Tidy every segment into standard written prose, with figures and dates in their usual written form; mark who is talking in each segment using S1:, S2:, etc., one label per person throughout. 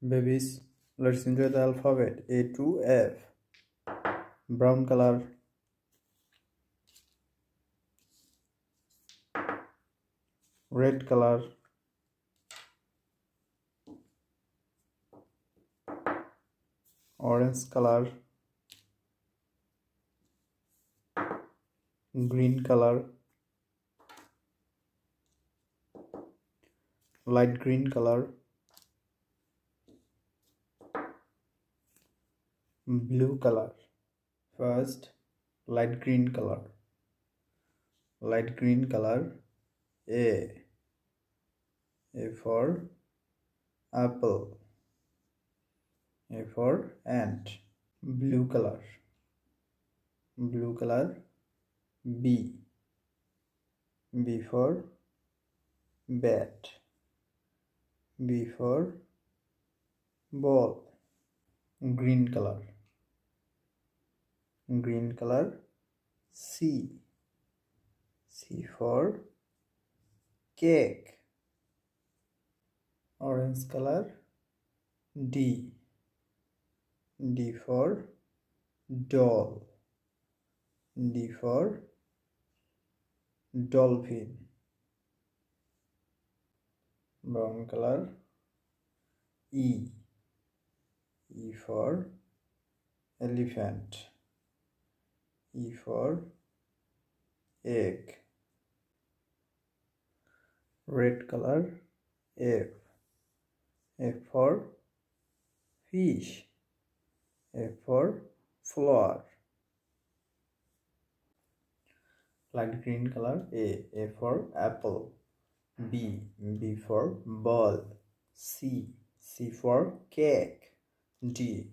S1: Babies, let's enjoy the alphabet A to F. Brown color, red color, orange color, green color, light green color, blue color. First, light green color. Light green color, A for apple, A for ant. Blue color, B for bat, B for ball. Green color, C for cake. Orange color, D for doll, D for dolphin. Brown color, E for elephant, E for egg. Red color, F for fish, F for flower. Light green color, A for apple, B for ball, C for cake, D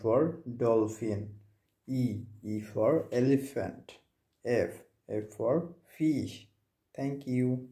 S1: for dolphin, E for elephant, F for fish. Thank you.